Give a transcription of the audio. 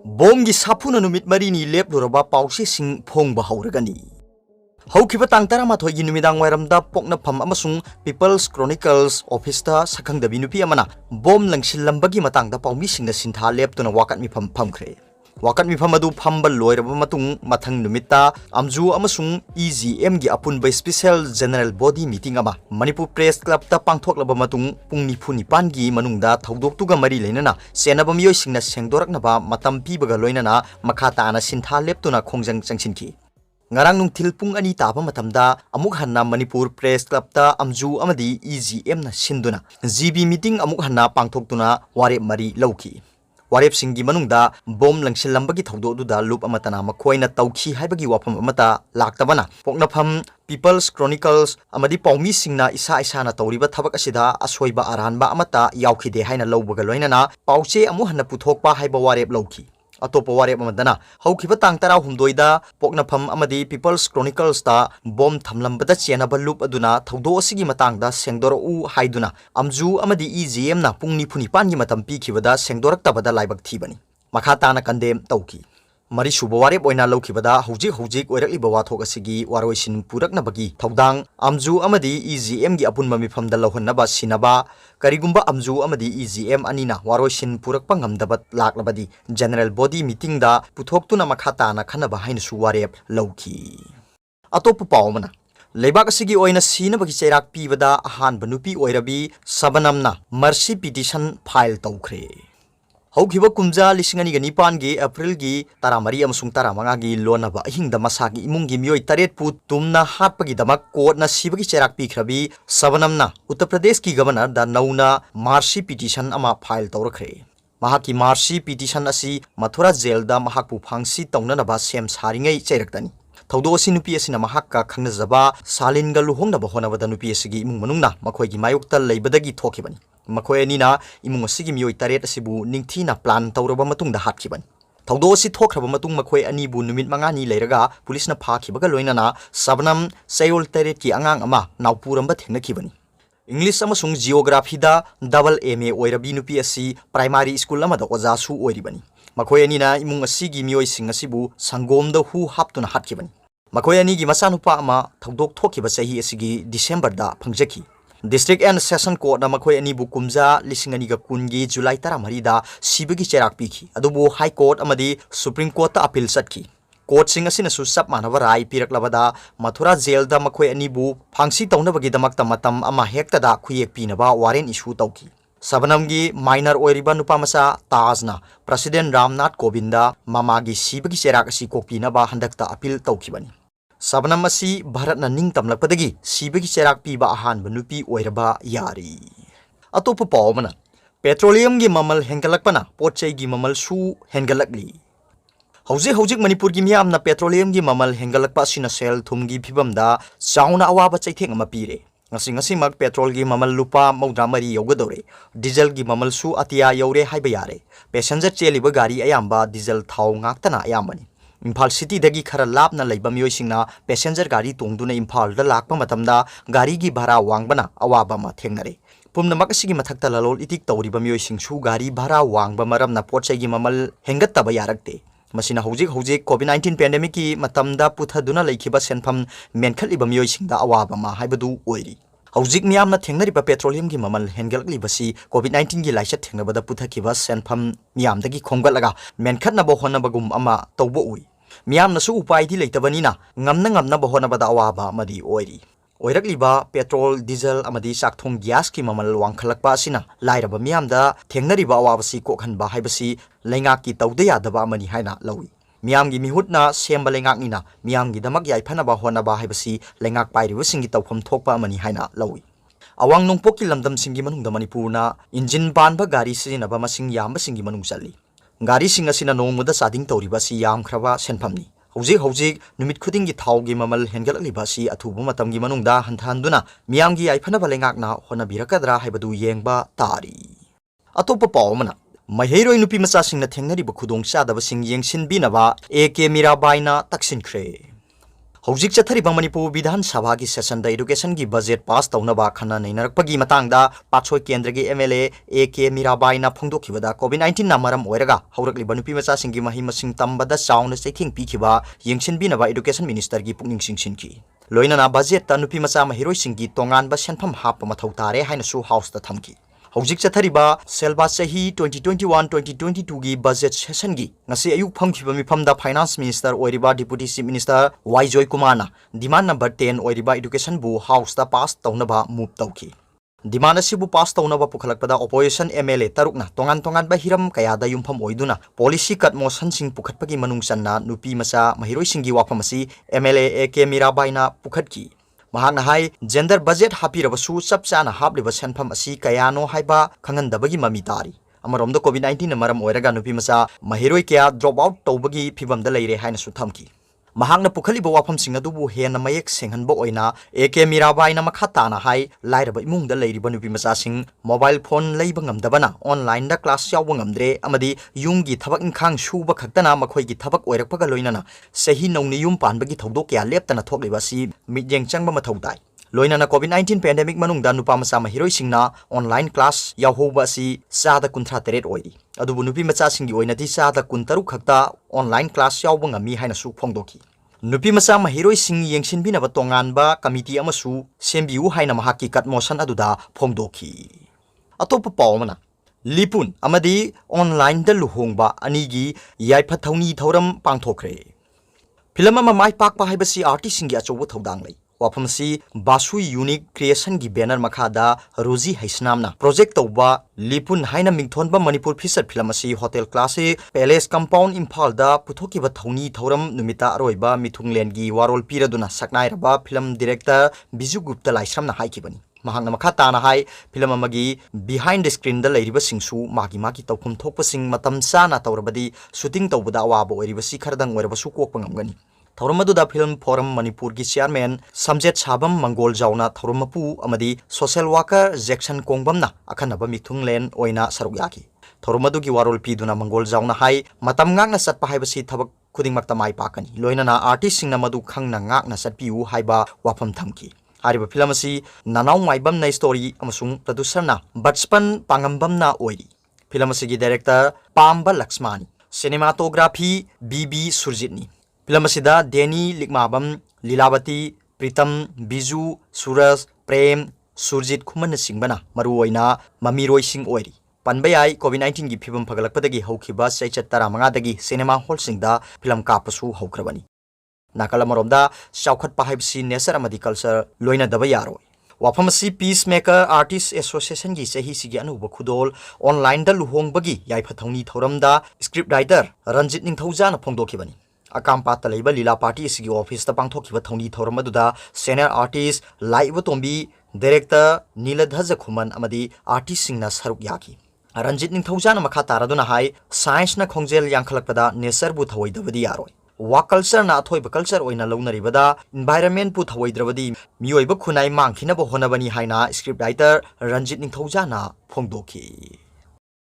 ꯕꯣꯝꯒꯤ ꯁꯥꯐꯨꯅ ꯅꯨꯃꯤꯠ ꯃꯔꯤꯅꯤ ꯂꯦꯞꯂꯨꯔꯕ ꯄꯥꯎꯆꯦꯁꯤꯡ ꯐꯣꯡꯕ ꯍꯧꯔꯒꯅꯤ꯫ ꯍꯧꯈꯤꯕ ꯇꯥꯡ 12ꯒꯤ ꯅꯨꯃꯤꯗꯥꯡ ꯋꯥꯏꯔꯝꯗ ꯄꯣꯛꯅꯐꯝ ꯑꯃꯁꯨꯡ ꯄꯤꯄꯜꯁ ꯀ꯭ꯔꯣꯅꯤꯀꯜꯁ ꯑꯣꯐꯤꯁꯇ ꯁꯛꯈꯪꯗꯕꯤ ꯅꯨꯄꯤ ꯑꯃꯅ ꯕꯣꯝ ꯂꯪꯁꯤꯜꯂꯝꯕꯒꯤ ꯃꯇꯥꯡꯗ ꯄꯥꯎꯃꯤꯁꯤꯡꯅ ꯁꯤꯟꯊꯥ ꯂꯦꯞꯇꯨꯅ ꯋꯥꯀꯠ ꯃꯤꯐꯝ ꯐꯝꯈ꯭ꯔꯦ꯫ ꯋꯥꯀꯠ ꯃꯤꯐꯝ ꯑꯗꯨ ꯐꯝꯕ ꯂꯣꯏꯔꯕ ꯃꯇꯨꯡ ꯃꯊꯪ ꯅꯨꯃꯤꯠꯇ ꯑꯝꯖꯨ ꯑꯃꯁꯨꯡ EGMꯒꯤ ꯑꯄꯨꯟꯕ ꯁ꯭ꯄꯦꯁꯤꯑꯦꯜ ꯖꯦꯅꯔꯦꯜ ꯕꯣꯗꯤ ꯃꯤꯇꯤꯡ ꯑꯃ ꯃꯅꯤꯄꯨꯔ ꯄ꯭ꯔꯦꯁ ꯀ꯭ꯂꯕꯇ ꯄꯥꯡꯊꯣꯛꯂꯕ ꯃꯇꯨꯡ ꯄꯨꯡ 49ꯒꯤ ꯃꯅꯨꯡꯗ ꯊꯧꯗꯣꯛꯇꯨꯒ ꯃꯔꯤ ꯂꯩꯅꯅ ꯆꯦꯟꯅꯕ ꯃꯤꯑꯣꯏꯁꯤꯡꯅ ꯁꯦꯡꯗꯣꯔꯛꯅꯕ ꯃꯇꯝ ꯄꯤꯕꯒ ꯂꯣꯏꯅꯅ ꯃꯈꯥ ꯇꯥꯅ ꯁꯤꯟꯊꯥ ꯂꯦꯞꯇꯨꯅ ꯈꯣꯡꯖꯪ ꯆꯪꯁꯤꯟꯈꯤ꯫ ngarang nungthil pung ani taba matamda amuk hanna Manipur Press Club ta amju amadi EGM na sinduna GB meeting amuk hanna pangthoktuna warep mari lauki warep singgi manungda bom langsilambagi thawdoduda loop amatana makhoina tawkhi haibagi wafam amata laktabana poknafam People's Chronicles amadi pawmi singna isa na tawriba thabak asida asoiba aranba amata yawkhide haina lawbaga loinana pawche amu hanna puthokpa haiba warep lauki अतोप वारेप अमदना हौखिबा तांग 13 पोकनफम अमदी peoples chronicles ता Baum थमलंबदा चेनबा loop अदुना थौदो असिगी मतांगदा सेंगदोरउ हाइदुना अमजू अमदी EGM ना पुंग 9 गी मतम पीखिबदा सेंगदोरक्तबदा लाइबक थीबनी मखा ताना condemn तौकी मरी सुबा वारेप ओइना लौखिबदा हौजिक ओइरक्लिबा वाथोक असिगी वारोइसिन पुरकनबगी थौदांग अमजू अमदी EGM गी अपुनबा मिफमदा लौहन्नबा सिनबा करिगुंबा अमजू अमदी EGM अनिना वारोइसिन पुरकपा ngamdaba लाक्लबदी जनरल बॉडी मीटिंग दा पुथोक्तुना मखा ताना खनबा हाइनसु वारेप लौखी अतोप पावमना लेबाक असिगी ओइना सीनबगी चैराक पीबदा अहानबा नुपी ओइरबी सबनमना मर्सी पिटिशन फाइल तौख्रे हौखिबा कुमजा 2009 गी अप्रैल गी 13 अमसुंग 15 गी लोनबा अहिंगदा मसागी इमुंगी मियोय 8 पु तुमना हाटपगी दमक कोर्टना सिबगी चेराक पीखरबी सबनमना उत्तर प्रदेश की गवर्नर दा नौना मार्सी पिटिशन अमा फाइल तौरखरे महाकी मार्सी पिटिशन असी मथुरा जेल दा महाकपु फांसी तौननबा सेम सारिंगै चैरक्तनी थौदोसी नुपी असिना महाक्का खंगजबा सालिनगा लुहोंगनबा होनबदा नुपी असिगी इमुंग मनुंगना मखोयगी मायोक्ता लैबदगी थोखिबनी मखोय अनिना इमुंग असिगी मियोय 8 असिबु निंगथीना प्लान तौरबा मतुंगदा हाटखिबनी थौदो असी थोखरबा मतुंग मखोय अनिबु नुमित मंगानी लैरगा पुलिसना फाखिबगा लोइनना सबनम चैयोल 8 की अंगांग अमा नावपुरंबा थेंगनखिबनी इंग्लिश अमसुंग जियोग्राफी दा डबल MA ओइरबी नुपी असी प्राइमरी स्कूल अमदा ओजासु ओइरिबनी मखोय अनिना इमुंग असिगी मियोय सिंग असिबु संगोमदा हु हापतुना हाटखिबनी मखोय अनिगी मचानुपा अमा थौदोक थोखिबा चही असिगी डिसेंबर दा फंगजखि डिस्ट्रिक्ट एंड सेशन कोर्ट मखोय अनिबु कुमजा 2010 गी जुलाई 13 दा सिबगी चेराक पीखि अदुबु हाई कोर्ट अमदी सुप्रीम कोर्ट ता अपील चटखि कोर्ट सिंग असिनसु सब मानव राय पीरकलबदा मथुरा जेल दा मखोय अनिबु फांसी तौनबगी दमकता मतम अमा हेक्तदा खुयेक पीनबा वारेन इशू तौखि सबनमगी माइनर ओइरिबा नुपा मसा ताजना प्रेसिडेंट रामनाथ कोविंदा मामागी सिबगी चेराक असि कोकपीनबा हंदकता अपील तौखिबनी सबनम असी भारतना निंगतमलपदगी सिबगी चेराक पीबा अहानबा नुपी ओइरबा यारी अतोप पावमना पेट्रोलियम गी ममल हेंगलकपना पोटचैगी ममल सु हेंगलकली हौजिक मणिपुर की मियामना पेट्रोलियम की ममल हेंगलकपा सिना सेल थुमगी फिबमदा चाउना अवाबा चैथेंग अमा पीरे ngasi पेट्रोल की ममल लुपा 93 यौगदौरे डीजल की ममल सु अतिया यौरे हाइबा यारे पैसेंजर चेलिबा गाड़ी अयाम्बा डीजल थाव ngakतना अयाम्बनी इम्फाल सिटी दगी खरा लापना लैबा मियोइसिंगना पैसेंजर गाड़ी तोंगदुना इम्फाल दा लाकपा मतमदा गाड़ी की भाड़ा वांगबना अवाबा मा थेंगनरे पुमनमक असिगी मथक्ता ललोल इतिक तौरिबा मियोइसिंगसु गाड़ी भाड़ा वांगबा मरमना पोटचैगी ममल हेंगत्तबा यारक्ते मसिना हौजिक कोविड-19 पेंडेमिक की मतमदा पुथदुना लैखिबा सेनफम मेनखलिबा मियोइसिंगदा अवाबा मा हाइबदु ओइरी हौजिक मियामना थेंगनरिबा पेट्रोलियम की ममल हेंगलकलिबसी कोविड-19 की लाइसत थेंगनबदा पुथखिबा सेनफम मियामदगी खोंगलगा मेनखतनबा होनबगुम अमा तौबो उइ मियामनसु उपायदि लैतबनिना ngamna होनबदा अवाबा मदी ओइरी ओइरकलिबा पेट्रोल डीजल अमदी चाकथोंग गैस की ममल वांखलकपा असिना लाइरबा मियामदा थेंगनरिबा अवाबसी कोखनबा हाइबसी लैंगाकी तौदे यादबा अमनी हाइना लौई मियामगी मिहुतना सेंबा लैंगाकनिना मियामगी दमक याइफनबा होनबा हाइबसी लैंगाक पाइरिबसिंगी तौफम थोकपा अमनी हाइना लौई अवांग नोंपोकी लमदमसिंगी मनुंगदा मणिपुरना इंजिन पानबा गाड़ी सिजिनबा मसिंग यामबसिंगी मनुंग चल्ली गाड़ी सिंग असिना नोंगमदा चादिंग तौरिबासी यामख्रबा सेनफमनी हौजिक नुमित खुदिंगी थावगी ममल हेंगलकलिबासी अथुबा मतमगी मनुंगदा हंथांदुना मियामगी याइफनबा लैंगाकना होनबिरकदरा हाइबदु येंगबा तारी अतोप पावमना महिरोय नुपी मचासिंगना थेंगनरिबा खुदोंग चादबसिंग येंगसिनबिनबा AK मीराबाईना तक्सिनख्रे हौजिक चथरिबा मणिपुर विधान सभा की सेशन एडुकेशन की बजेट पास तौनबा खन्ना नैनरकपगी मतंगदा पाछोय केंद्र की एमएलए ए.के. मीराबाईना फोंदोखिबदा कोविड-19 ना मरम ओइरगा हौरकलिबा नुपी मचासिंगी मही मसिंग तंबदा चाउना चैथिंग पीखिबा यंगसिनबिनबा एडुकेशन मिनिस्टर की पुनिंग सिंगसिनकी लोइनना बजेट ता नुपी मचा महिरोइसिंगी तोंगानबा सेनफम हाप मथौ तारे हाइनसु हाउस ता थमकी हौजिक चथरिबा सेलबा सही 2021-2022 की बजेट सेशन की ngasi ayuk phangkhiba mifamda finance minister oiriba deputy chief minister Joy Kumarna demand number 10 oiriba education bu house ta pass taunaba move tawki demand asibu pass taunaba pukhalakpada opposition MLA tarukna tongan ba hiram kayada yumpham oiduna policy cut motion sing pukhatpagi manung channa nupi macha mahiroi singi wafam asi MLA A.K. Mirabai na pukhatki mahakna hai gender budget hapirabasu chap chana hapliba senpham asi kayano haiba khangandabagi mami tari amarom da COVID-19 na maram oiraga nupi macha mahiroi kya drop out tawbagi phibam da leire haina su thamki mahakna pukhaliba wafam sing adubu hena mayek senghanba oina A.K. Mirabai na makhata na hai lairaba imung da leiriba nupi macha sing mobile phone leiba ngamdabana online da class yawba ngamdre amadi yumgi thabak inkhang shuba khaktana makhoi gi thabak oirakpaga loinana sahi nongni yum panbagi thodok kya leptana thokliba si midyeng changba mathau dai loinana COVID-19 pandemic manungda nupa macha mahiroi singna online class yawhoba si sada kunthra teret oiri adubu nupi macha singi oina ti sada kuntaru khakta online class yawba ngami haina su phongdoki nupi macha mahiroi sing yengsinbina ba tonganba committee amasu sembiu haina mahaki kat motion aduda phongdoki atop pawmana lipun amadi online da luhongba anigi yaipa thauni thoram pangthokre film ama mai pakpa haibasi artist singi achobo thodang lei wafam si basu unique creation gi banner makhada roji haisnamna project tawba lipun haina mingthonba manipur fisat film asi hotel class palace compound imphal da puthoki ba thauni thoram numita aroiba mithunglen gi warol piraduna saknai raba film director Biju Gupta laisramna haikibani mahangna makhata na hai film amagi behind the screen da leiriba singsu magi tawphum thokpa sing matam sana tawrabadi shooting tawbada awaba oiriba si khardang oiraba su kokpa ngamgani Thauramadu film forum Manipur ki chairman Samjet Sabam Mangol Jauna Thaurumapu amadi social worker Jackson Kongbam na akhanaba mithunglen oina saruyaki Thauramadu ki warol piduna Mangol Jauna hai matam ngak na satpa haibasi thabak khuding makta mai pakani loina na artist singna madu khangna ngak na satpiu haiba wafam thamki ariba film asi nanau maibam na story amasung producer na Batspan Pangambam na oiri film asi gi director Pamba Lakshmani cinematography BB Surjitni film asida Deni Likmabam Lilavati Pritam Biju Suraj Prem Surjit Khuman singbana maru oina mamiroi sing oiri panbayai COVID-19 gi phibam phagalakpadagi haukiba saichat taramanga dagi cinema hall singda film kapasu haukrabani nakala maromda chaukhat pahaibsi nature amadi culture loina daba yaroi wafam si peacemaker artist association gi sahi sigi anuba khudol online da luhongbagi yaifa thongni thoramda script writer Ranjit Ningthauja na phongdokibani Akampata leiba Lila Party sigi office ta pangthokiba thongni thoram aduda senior artist Laiba Tombi director Niladhaja Khuman amadi artist singna saruk yaki Ranjit Ningthauja na makha taraduna hai science na khongjel yankhalakpada nature bu thawoidabadi yaroi wa culture na athoiba culture oina launaribada environment bu thawoidrabadi miyoiba khunai mangkhina bo honabani haina script writer Ranjit Ningthauja na phongdoki